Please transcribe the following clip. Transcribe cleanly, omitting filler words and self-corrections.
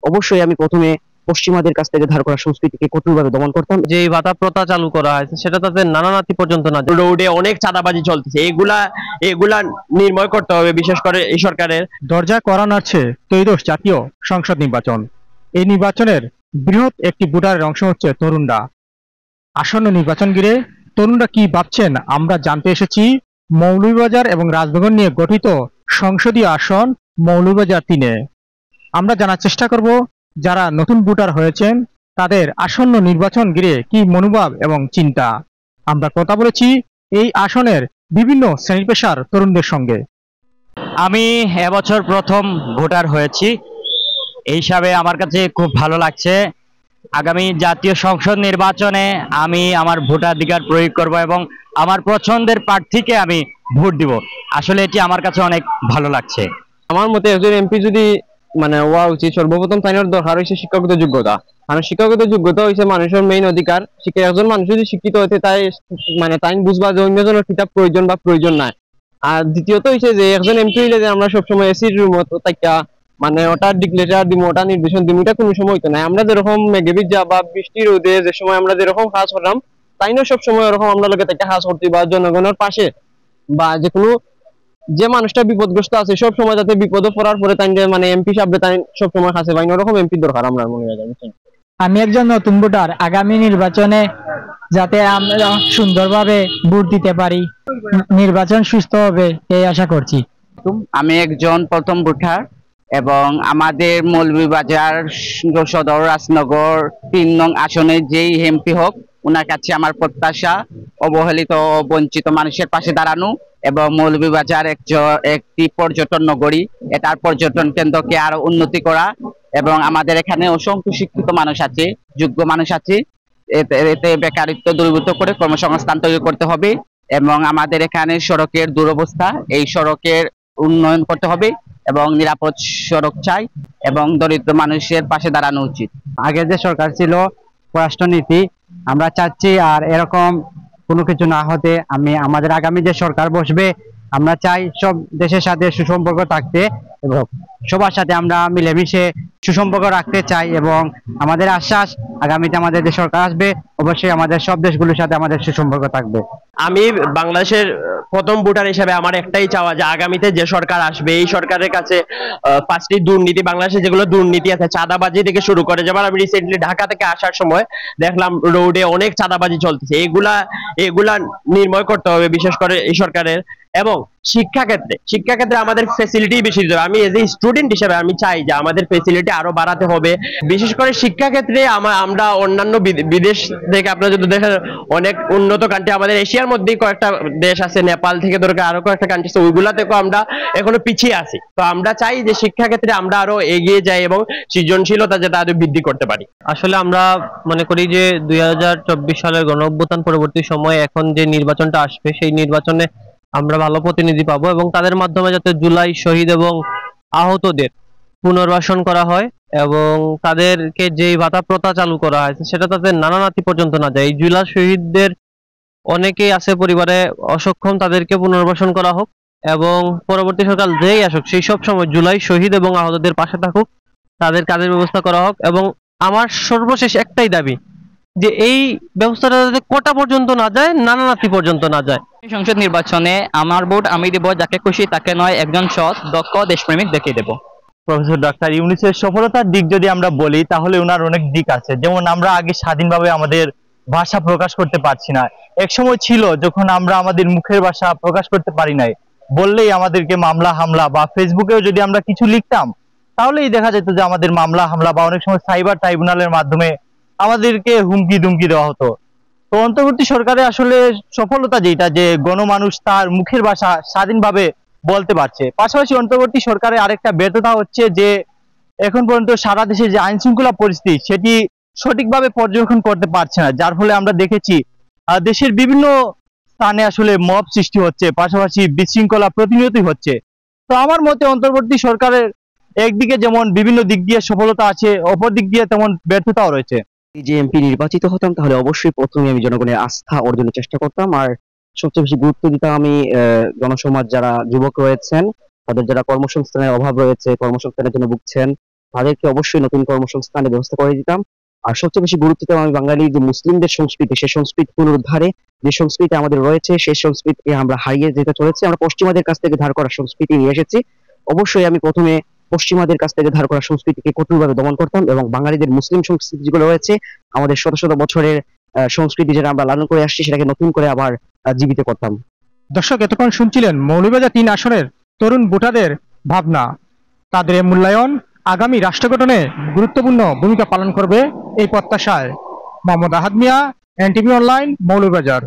অবশ্যই আমি প্রথমে পশ্চিমাদের কাছ থেকে ধার করা সংস্কৃতিকে কঠোরভাবে দমন করতাম। যে এই ভাতা প্রথা চালু করা হয়েছে সেটা তাদের নানানাতি পর্যন্ত না যায়। রোডে অনেক চাঁদাবাজি চলতেছে, এগুলা এগুলা নির্মূল করতে হবে, বিশেষ করে এই সরকারের। দরজা করা নাড়ছে ত্রয়োদশ জাতীয় সংসদ নির্বাচন। এই নির্বাচনের বৃহৎ একটি ভোটারের অংশ হচ্ছে তরুণরা। আসন্ন নির্বাচন ঘিরে তরুণরা কি ভাবছেন আমরা জানতে এসেছি মৌলভীবাজার এবং রাজনগর নিয়ে গঠিত সংসদীয় আসন মৌলভীবাজার 3-এ। আমরা জানার চেষ্টা করব যারা নতুন ভোটার হয়েছেন তাদের আসন্ন নির্বাচন ঘিরে কি মনোভাব এবং চিন্তা। আমরা কথা বলেছি এই আসনের বিভিন্ন শ্রেণী পেশার তরুণদের সঙ্গে। আমি এবছর প্রথম ভোটার হয়েছি, এই হিসাবে আমার কাছে খুব ভালো লাগছে। আগামী জাতীয় সংসদ নির্বাচনে আমি আমার ভোটাধিকার প্রয়োগ করব এবং আমার পছন্দের প্রার্থীকে আমি ভোট দিব। আসলে এটি আমার কাছে অনেক ভালো লাগছে। আমার মতে একজন এমপি যদি হওয়া উচিত, সর্বপ্রথম তাইনের দরকার হয়েছে শিক্ষাগত যোগ্যতা। কারণ শিক্ষাগত যোগ্যতা হয়েছে মানুষের মেইন অধিকার। একজন মানুষ যদি শিক্ষিত হইতে তাই তাই বুঝবা যে অন্যজনের কিতাব প্রয়োজন বা প্রয়োজন নাই। আর দ্বিতীয়ত হয়েছে যে একজন এমপি হইলে যে আমরা সবসময় এসির রুমত তাইকা ওটা ডিক্লেয়ার দিব, ওটা নির্দেশন দিব, এটা কোনো সময় হইতো না। আমরা যেরকম মেঘেবিজা বা বৃষ্টি রোদে যে সময় আমরা যেরকম কাজ করলাম তাই না সবসময় ওরকম আমরা লোকে তাকে কাজ করতে বা জনগণের পাশে বা যে কোনো যে মানুষটা বিপদগ্রস্ত আছে সব সময় যাতে বিপদে পড়ার পরে তাই এমপি সাহেব তাই সব সময় কাছে পাই ওরকম এমপি দরকার আমরা মনে হয়। আমি একজন নতুন ভোটার, আগামী নির্বাচনে যাতে আমরা সুন্দরভাবে ভোট দিতে পারি, নির্বাচন সুস্থ হবে এই আশা করছি। আমি একজন প্রথম ভোটার এবং আমাদের মৌলভীবাজার সদর রাজনগর 3 নং আসনে যেই এমপি হোক ওনার কাছে আমার প্রত্যাশা অবহেলিত বঞ্চিত মানুষের পাশে দাঁড়ানো এবং মৌলভীবাজার একটি পর্যটন নগরী, এটার পর্যটন কেন্দ্রকে আরো উন্নতি করা এবং আমাদের এখানে অসংখ্য শিক্ষিত মানুষ আছে, যোগ্য মানুষ আছে, এতে বেকারিত্ব দূরীভূত করে কর্মসংস্থান তৈরি করতে হবে এবং আমাদের এখানে সড়কের দুরবস্থা, এই সড়কের উন্নয়ন করতে হবে এবং নিরাপদ সড়ক চাই এবং দরিদ্র মানুষের পাশে দাঁড়ানো উচিত। আগে যে সরকার ছিল পররাষ্ট্রনীতি আমরা চাচ্ছি আর এরকম কোনো কিছু না হতে। আমাদের আগামী যে সরকার বসবে আমরা চাই সব দেশের সাথে সুসম্পর্ক থাকতে এবং সবার সাথে আমরা মিলেমিশে সুসম্পর্ক রাখতে চাই এবং আমাদের আশ্বাস আগামীতে আমাদের যে সরকার আসবে অবশ্যই আমাদের সব দেশগুলোর সাথে আমাদের সুসম্পর্ক থাকবে। আমি বাংলাদেশের প্রথম ভোটার হিসেবে আমার একটাই চাওয়া যে আগামীতে যে সরকার আসবে এই সরকারের কাছে 5টি দুর্নীতি, বাংলাদেশে যেগুলো দুর্নীতি আছে চাঁদাবাজি থেকে শুরু করে, যেমন আমি রিসেন্টলি ঢাকা থেকে আসার সময় দেখলাম রোডে অনেক চাঁদাবাজি চলতেছে, এগুলা নির্মূল করতে হবে বিশেষ করে এই সরকারের। এবং শিক্ষাক্ষেত্রে আমাদের ফ্যাসিলিটি বেশি দিতে হবে। আমি এজ এ স্টুডেন্ট হিসেবে আমি চাই যে আমাদের ফ্যাসিলিটি আরো বাড়াতে হবে, বিশেষ করে শিক্ষাক্ষেত্রে। আমরা অন্যান্য বিদেশ থেকে আপনারা যদি দেখেন অনেক উন্নত কান্ট্রি, আমাদের এশিয়ার মধ্যেই কয়েকটা দেশ আছে, নেপাল থেকে ধরে আরো কয়েকটা কান্ট্রি আছে, ওইগুলা থেকেও আমরা এখনো পিছিয়ে আছি। তো আমরা চাই যে শিক্ষাক্ষেত্রে আমরা আরো এগিয়ে যাই এবং সৃজনশীলতা যাতে আরো বৃদ্ধি করতে পারি। আসলে আমরা মনে করি যে 2024 সালের গণঅভ্যুত্থান পরবর্তী সময়ে এখন যে নির্বাচনটা আসবে সেই নির্বাচনে আমরা ভালো প্রতিনিধি পাবো এবং তাদের মাধ্যমে যাতে জুলাই শহীদ এবং আহতদের পুনর্বাসন করা হয় এবং তাদেরকে যে ভাতা প্রথা চালু করা হয়েছে সেটা তাদের নানানাতি পর্যন্ত না যায়। এই জুলাই শহীদদের অনেকেই আছে পরিবারে অসক্ষম, তাদেরকে পুনর্বাসন করা হোক এবং পরবর্তী সরকার যেই আসুক সেই সব সময় জুলাই শহীদ এবং আহতদের পাশে থাকুক, তাদের কাজের ব্যবস্থা করা হোক। এবং আমার সর্বশেষ একটাই দাবি যে এই ব্যবস্থাটা যাতে কোটা পর্যন্ত না যায়, নানানাতি পর্যন্ত না যায়। সংসদ নির্বাচনে আমার ভোট আমি দেব, যাকে খুশি তাকে নয়, একজন সৎ দক্ষ দেশপ্রেমিক দেখিয়ে দেব। প্রফেসর ডক্টর ইউনূসের সফলতার দিক যদি আমরা বলি তাহলে ওনার অনেক দিক আছে। যেমন আমরা আগে স্বাধীনভাবে আমাদের ভাষা প্রকাশ করতে পারছি না। এক সময় ছিল যখন আমরা আমাদের মুখের ভাষা প্রকাশ করতে পারি নাই, বললেই আমাদেরকে মামলা হামলা, বা ফেসবুকেও যদি আমরা কিছু লিখতাম তাহলেই দেখা যেত যে আমাদের মামলা হামলা বা অনেক সময় সাইবার ট্রাইব্যুনালের মাধ্যমে আমাদেরকে হুমকি দুমকি দেওয়া হতো। তো অন্তর্বর্তী সরকারের আসলে সফলতা যেটা যে গণমানুষ তার মুখের ভাষা স্বাধীনভাবে বলতে পারছে। পাশাপাশি অন্তর্বর্তী সরকারের আরেকটা ব্যর্থতা হচ্ছে যে এখন পর্যন্ত সারা দেশে যে আইন শৃঙ্খলা পরিস্থিতি সেটি সঠিকভাবে পর্যবেক্ষণ করতে পারছে না, যার ফলে আমরা দেখেছি দেশের বিভিন্ন স্থানে আসলে মব সৃষ্টি হচ্ছে, পাশাপাশি বিশৃঙ্খলা প্রতিনিয়তই হচ্ছে। তো আমার মতে অন্তর্বর্তী সরকারের একদিকে যেমন বিভিন্ন দিক দিয়ে সফলতা আছে, অপর দিক দিয়ে তেমন ব্যর্থতাও রয়েছে। যে এমপি নির্বাচিত হতাম তাহলে অবশ্যই প্রথমে আমি জনগণের আস্থা অর্জনের চেষ্টা করতাম, আর সবচেয়ে বেশি গুরুত্ব দিতাম আমি জনসমাজ যারা যুবক রয়েছেন তাদের, যারা কর্মসংস্থানের অভাব রয়েছে, কর্মসংস্থানের জন্য ভুগছেন, তাদেরকে অবশ্যই নতুন কর্মসংস্থানের ব্যবস্থা করে দিতাম। আর সবচেয়ে বেশি গুরুত্ব দিতাম আমি বাঙালি যে মুসলিমদের সংস্কৃতি, সেই সংস্কৃতি পুনরুদ্ধারে। যে সংস্কৃতি আমাদের রয়েছে সেই সংস্কৃতিকে আমরা হারিয়ে যেতে চলেছি, আমরা পশ্চিমাদের কাছ থেকে ধার করা সংস্কৃতি নিয়ে এসেছি। অবশ্যই আমি প্রথমে পশ্চিমাদের কাছ থেকে ধার করা সংস্কৃতিকে কঠোরভাবে দমন করতাম এবং বাঙালিদের মুসলিম সংস্কৃতি যেগুলো রয়েছে, আমাদের শত শত বছরের সংস্কৃতি যেটা আমরা লালন করে আসছি, সেটাকে নতুন করে আবার জীবিত করতাম। দর্শক, এতক্ষণ শুনছিলেন মৌলভীবাজার 3 আসনের তরুণ ভোটারদের ভাবনা। তাদের এই মূল্যায়ন আগামী রাষ্ট্র গঠনে গুরুত্বপূর্ণ ভূমিকা পালন করবে এই প্রত্যাশায়। মোহাম্মদ আহাদ মিয়া, এনটিভি অনলাইন, মৌলভীবাজার।